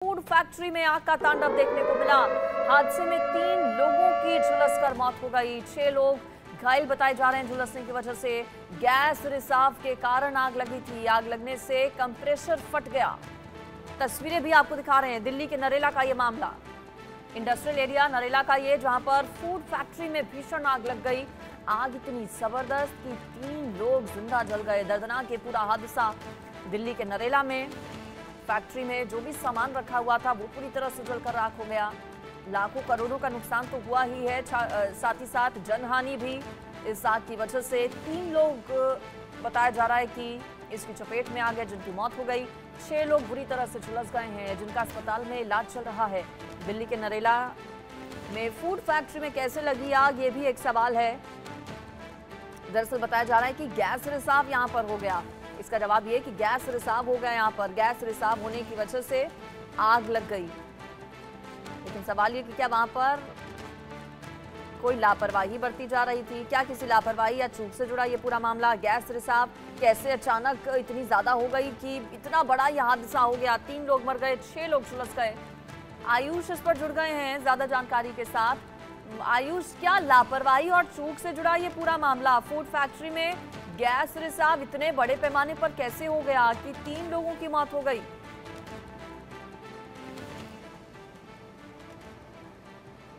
Food factory में आग का तांडव देखने को मिला। हादसे में 3 लोगों की झुलसकर मौत हो गई। 6 लोग घायल बताए जा रहे हैं। झुलसने की वजह से गैस रिसाव के कारण आग लगी थी। आग लगने से कंप्रेसर फट गया। तस्वीरें भी आपको दिखा रहे हैं। दिल्ली के नरेला का ये मामला, इंडस्ट्रियल एरिया नरेला का ये, जहां पर फूड फैक्ट्री में भीषण आग लग गई। आग इतनी जबरदस्त कि 3 लोग जिंदा जल गए। दर्दनाक ये पूरा हादसा दिल्ली के नरेला में। फैक्ट्री में जो भी सामान रखा हुआ था वो पूरी तरह से जलकर राख हो गया। लाखों करोड़ों का नुकसान तो हुआ ही है, साथ ही साथ जनहानि भी इस आग की वजह से। 3 लोग बताया जा रहा है कि इसकी चपेट में आ गए, जिनकी मौत हो गई। 6 लोग बुरी तरह से झुलस गए हैं, जिनका अस्पताल में इलाज चल रहा है। दिल्ली के नरेला में फूड फैक्ट्री में कैसे लगी आग, ये भी एक सवाल है। दरअसल बताया जा रहा है कि गैस रिसाव यहां पर हो गया। इसका जवाब ये कि गैस रिसाव हो गया। यहां पर गैस रिसाव होने की वजह से आग लग गई। लेकिन सवाल ये कि क्या वहां पर कोई लापरवाही बरती जा रही थी? क्या किसी लापरवाही या चूक से जुड़ा ये पूरा मामला? गैस रिसाव कैसे अचानक इतनी ज्यादा हो गई कि इतना बड़ा यह हादसा हो गया? 3 लोग मर गए, 6 लोग झुलस गए। आयुष इस पर जुड़ गए हैं ज्यादा जानकारी के साथ। आयुष, क्या लापरवाही और चूक से जुड़ा ये पूरा मामला? फूड फैक्ट्री में गैस रिसाव इतने बड़े पैमाने पर कैसे हो गया कि 3 लोगों की मौत हो गई?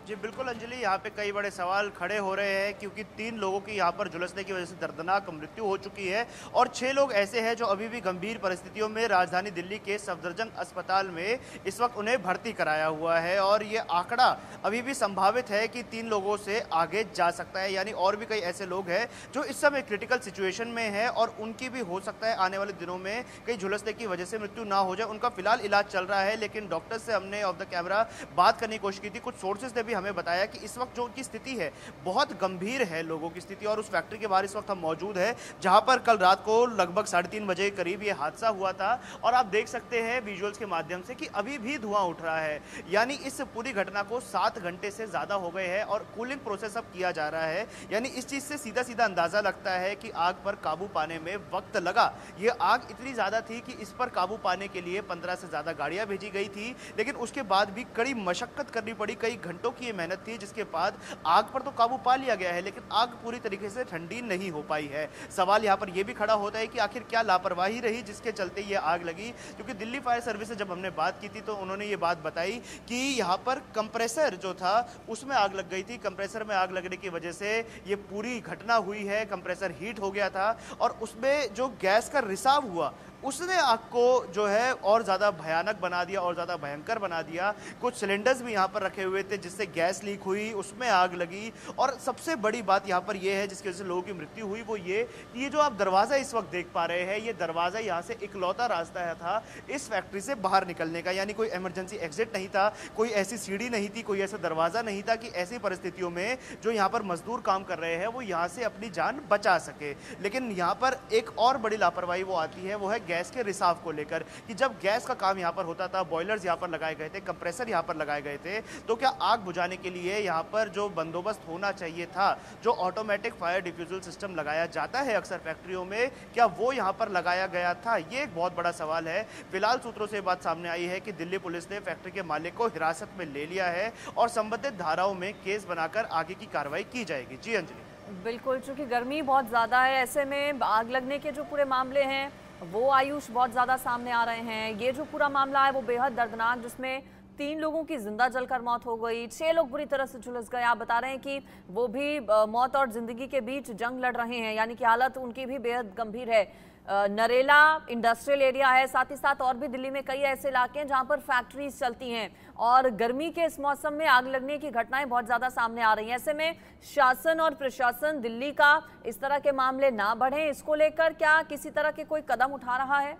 जी बिल्कुल अंजलि, यहाँ पे कई बड़े सवाल खड़े हो रहे हैं क्योंकि 3 लोगों की यहाँ पर झुलसने की वजह से दर्दनाक मृत्यु हो चुकी है और 6 लोग ऐसे हैं जो अभी भी गंभीर परिस्थितियों में राजधानी दिल्ली के सफदरजंग अस्पताल में इस वक्त उन्हें भर्ती कराया हुआ है। और ये आंकड़ा अभी भी संभावित है कि 3 लोगों से आगे जा सकता है, यानी और भी कई ऐसे लोग हैं जो इस समय क्रिटिकल सिचुएशन में है और उनकी भी हो सकता है आने वाले दिनों में कई झुलसने की वजह से मृत्यु ना हो जाए। उनका फिलहाल इलाज चल रहा है, लेकिन डॉक्टर से हमने ऑफ द कैमरा बात करने की कोशिश की थी। कुछ सोर्सेज ने भी हमें बताया कि इस वक्त जो उनकी स्थिति है बहुत गंभीर है लोगों की स्थिति। और उस फैक्ट्री के बाहर इस वक्त हम मौजूद हैं जहां पर कल रात को लगभग 3:30 बजे के करीब ये हादसा हुआ था। और आप देख सकते हैं विजुअल्स के माध्यम से कि अभी भी धुआं उठ रहा है, यानी इस पूरी घटना को 7 घंटे से ज्यादा हो गए हैं और कूलिंग प्रोसेस अब किया जा रहा है। यानी इस चीज से सीधा सीधा अंदाजा लगता है कि आग पर काबू पाने में वक्त लगा। ये आग इतनी ज्यादा थी कि इस पर काबू पाने के लिए 15 से ज्यादा गाड़ियां भेजी गई थी, लेकिन उसके बाद भी कड़ी मशक्कत करनी पड़ी। कई घंटों की ये मेहनत थी, जिसके बाद आग पर तो काबू पा लिया गया है, लेकिन आग पूरी तरीके से ठंडी नहीं हो पाई है। सवाल यहाँ पर यह भी खड़ा होता है कि आखिर क्या लापरवाही रही जिसके चलते ये आग लगी। क्योंकि दिल्ली फायर सर्विस से जब हमने बात की थी तो उन्होंने ये बात बताई कि यहाँ पर कंप्रेसर जो था उसमें आग लग गई थी। कंप्रेसर में आग लगने की वजह से ये पूरी घटना हुई है। कंप्रेसर हीट हो गया था और उसमें जो गैस का रिसाव हुआ उसने आग को जो है और ज़्यादा भयानक बना दिया और ज़्यादा भयंकर बना दिया। कुछ सिलेंडर्स भी यहाँ पर रखे हुए थे जिससे गैस लीक हुई, उसमें आग लगी। और सबसे बड़ी बात यहाँ पर यह है जिसकी वजह से लोगों की मृत्यु हुई, वो ये कि ये जो आप दरवाज़ा इस वक्त देख पा रहे हैं, ये दरवाज़ा यहाँ से इकलौता रास्ता था इस फैक्ट्री से बाहर निकलने का। यानी कोई इमरजेंसी एग्जिट नहीं था, कोई ऐसी सीढ़ी नहीं थी, कोई ऐसा दरवाज़ा नहीं था कि ऐसी परिस्थितियों में जो यहाँ पर मजदूर काम कर रहे हैं वो यहाँ से अपनी जान बचा सके। लेकिन यहाँ पर एक और बड़ी लापरवाही वो आती है, वो है गैस के रिसाव को लेकर कि जब गैस का काम यहाँ पर होता था, बॉयलर्स यहाँ पर लगाए गए थे, कंप्रेसर यहाँ पर लगाए गए थे, तो क्या आग बुझाने के लिए यहाँ पर जो बंदोबस्त होना चाहिए था, जो ऑटोमेटिक फायर डिफ्यूजल सिस्टम लगाया जाता है अक्सर फैक्ट्रियों में, क्या वो यहाँ पर लगाया गया था? ये एक बहुत बड़ा सवाल है। फिलहाल सूत्रों से बात सामने आई है कि दिल्ली पुलिस ने फैक्ट्री के मालिक को हिरासत में ले लिया है और संबंधित धाराओं में केस बनाकर आगे की कार्रवाई की जाएगी। जी अंजलि। बिल्कुल, चूंकि गर्मी बहुत ज्यादा है, ऐसे में आग लगने के जो पूरे मामले हैं वो आयुष बहुत ज्यादा सामने आ रहे हैं। ये जो पूरा मामला है वो बेहद दर्दनाक, जिसमें 3 लोगों की जिंदा जलकर मौत हो गई, 6 लोग बुरी तरह से झुलस गए। आप बता रहे हैं कि वो भी मौत और जिंदगी के बीच जंग लड़ रहे हैं, यानी कि हालत उनकी भी बेहद गंभीर है। नरेला इंडस्ट्रियल एरिया है, साथ ही साथ और भी दिल्ली में कई ऐसे इलाके हैं जहां पर फैक्ट्रीज चलती हैं और गर्मी के इस मौसम में आग लगने की घटनाएं बहुत ज्यादा सामने आ रही हैं। ऐसे में शासन और प्रशासन दिल्ली का इस तरह के मामले ना बढ़े, इसको लेकर क्या किसी तरह के कोई कदम उठा रहा है?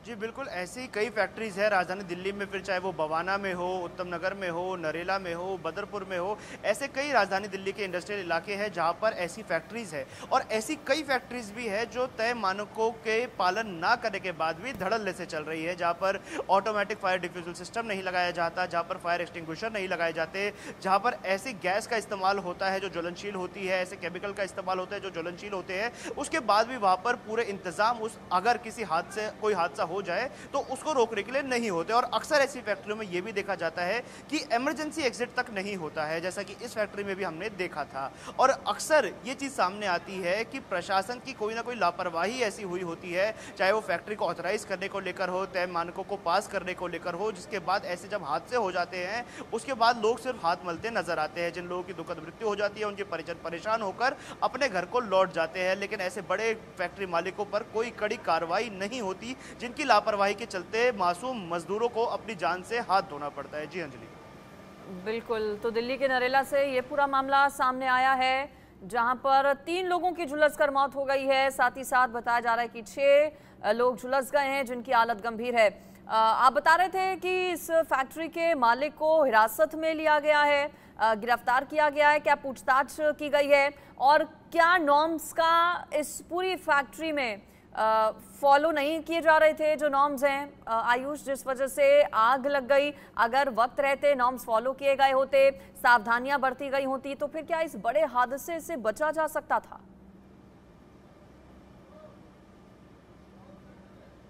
जी बिल्कुल, ऐसी ही कई फैक्ट्रीज़ है राजधानी दिल्ली में, फिर चाहे वो बवाना में हो, उत्तम नगर में हो, नरेला में हो, बदरपुर में हो। ऐसे कई राजधानी दिल्ली के इंडस्ट्रियल इलाके हैं जहाँ पर ऐसी फैक्ट्रीज़ है, और ऐसी कई फैक्ट्रीज़ भी है जो तय मानकों के पालन ना करने के बाद भी धड़ल्ले से चल रही है, जहाँ पर ऑटोमेटिक फायर डिफ्यूजल सिस्टम नहीं लगाया जाता, जहाँ पर फायर एक्सटिंग्विशर नहीं लगाए जाते, जहाँ पर ऐसी गैस का इस्तेमाल होता है जो ज्वलनशील होती है, ऐसे केमिकल का इस्तेमाल होता है जो ज्वलनशील होते हैं। उसके बाद भी वहाँ पर पूरे इंतजाम उस अगर किसी हादसे कोई हादसा हो जाए तो उसको रोकने के लिए नहीं होते। और अक्सर ऐसी फैक्ट्रियों में ये भी देखा जाता है कि इमरजेंसी एग्जिट तक नहीं होता है, जैसा कि इस फैक्ट्री में भी हमने देखा था। और अक्सर ये चीज़ सामने आती है कि प्रशासन की कोई ना कोई लापरवाही ऐसी हुई होती है, चाहे वो फैक्ट्री को ऑथराइज करने को लेकर हो, तय मानकों को पास करने को लेकर हो, जिसके बाद ऐसे जब हादसे हो जाते हैं उसके बाद लोग सिर्फ हाथ मलते नजर आते हैं। जिन लोगों की दुखद मृत्यु हो जाती है उनके परिजन परेशान होकर अपने घर को लौट जाते हैं, लेकिन ऐसे बड़े फैक्ट्री मालिकों पर कोई कड़ी कार्रवाई नहीं होती, जिनकी लापरवाही के चलते मासूम मजदूरों को अपनी जान से हाथ धोना पड़ता है। जी अंजलि। बिल्कुल, तो दिल्ली के नरेला से ये पूरा मामला सामने आया है जहां पर 3 लोगों की झुलसकर मौत हो गई है। साथ ही साथ बताया जा रहा है कि 6 लोग झुलस गए हैं जिनकी हालत गंभीर है। आप बता रहे थे कि इस फैक्ट्री के मालिक को हिरासत में लिया गया है, गिरफ्तार किया गया है, क्या पूछताछ की गई है और क्या नॉर्म्स का इस पूरी फैक्ट्री में फॉलो नहीं किए जा रहे थे जो नॉर्म्स हैं आयुष, जिस वजह से आग लग गई? अगर वक्त रहते नॉर्म्स फॉलो किए गए होते, सावधानियां बरती गई होती, तो फिर क्या इस बड़े हादसे से बचा जा सकता था?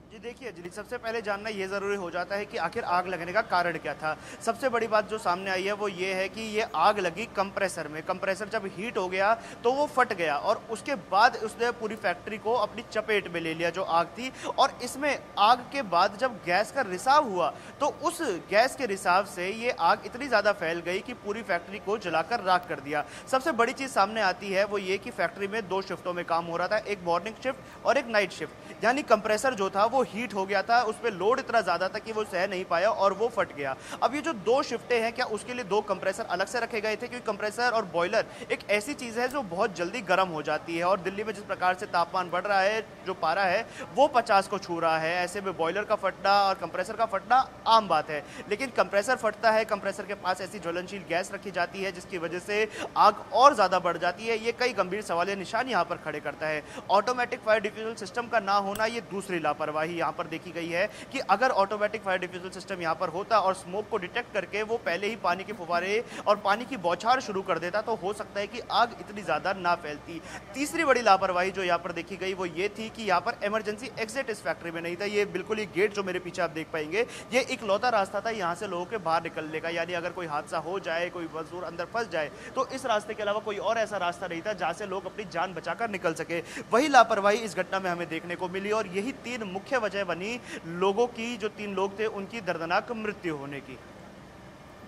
जी देखिए अंजलि, सबसे पहले जानना ये ज़रूरी हो जाता है कि आखिर आग लगने का कारण क्या था। सबसे बड़ी बात जो सामने आई है वो ये है कि ये आग लगी कंप्रेसर में। कंप्रेसर जब हीट हो गया तो वो फट गया और उसके बाद उसने पूरी फैक्ट्री को अपनी चपेट में ले लिया जो आग थी। और इसमें आग के बाद जब गैस का रिसाव हुआ तो उस गैस के रिसाव से ये आग इतनी ज़्यादा फैल गई कि पूरी फैक्ट्री को जलाकर राख कर दिया। सबसे बड़ी चीज़ सामने आती है वो ये कि फैक्ट्री में 2 शिफ्टों में काम हो रहा था, एक मॉर्निंग शिफ्ट और एक नाइट शिफ्ट। यानी कंप्रेसर जो था वो हीट हो गया था, उस पर लोड इतना ज्यादा था कि वो सह नहीं पाया और वो फट गया। अब ये जो 2 शिफ्टें हैं, क्या उसके लिए 2 कंप्रेसर अलग से रखे गए थे? क्योंकि कंप्रेसर और बॉयलर एक ऐसी चीज है जो बहुत जल्दी गर्म हो जाती है और दिल्ली में जिस प्रकार से तापमान बढ़ रहा है, जो पारा है वो 50 को छू रहा है। ऐसे में बॉयलर का फटना और कंप्रेसर का फटना आम बात है, लेकिन कंप्रेसर फटता है, कंप्रेसर के पास ऐसी ज्वलनशील गैस रखी जाती है जिसकी वजह से आग और ज्यादा बढ़ जाती है। ये कई गंभीर सवालिया निशान यहाँ पर खड़े करता है। ऑटोमेटिक फायर डिफ्यूजल सिस्टम का ना होना ये दूसरी लापरवाही यहाँ पर देखी गई है कि अगर ऑटोमेटिक फायर डिफ्यूजल सिस्टम यहाँ पर होता और स्मोक को डिटेक्ट करके वो पहले ही पानी के फुवारे और पानी की बौछार शुरू कर देता तो हो सकता है कि आग इतनी ज्यादा ना फैलती। तीसरी बड़ी लापरवाही जो यहाँ पर देखी गई वो ये थी कि यहाँ पर इमरजेंसी एग्जिट इस फैक्ट्री में नहीं था। ये बिल्कुल ही गेट जो मेरे पीछे आप देख पाएंगे, ये इकलौता रास्ता था यहाँ से लोगों के बाहर निकलने का। यानी अगर कोई हादसा हो जाए, कोई मजदूर अंदर फंस जाए तो इस रास्ते के अलावा कोई और ऐसा रास्ता नहीं था जहाँ से लोग अपनी जान बचाकर निकल सके। वही लापरवाही इस घटना में हमें देखने को मिली और यही 3 मुख्य वजह बनी लोगों की, जो 3 लोग थे उनकी दर्दनाक मृत्यु होने की।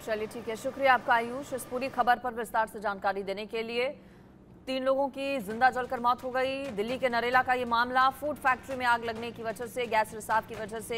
चलिए ठीक है, शुक्रिया आपका आयुष इस पूरी खबर पर विस्तार से जानकारी देने के लिए। 3 लोगों की जिंदा जलकर मौत हो गई। दिल्ली के नरेला का ये मामला, फूड फैक्ट्री में आग लगने की वजह से, गैस रिसाव की वजह से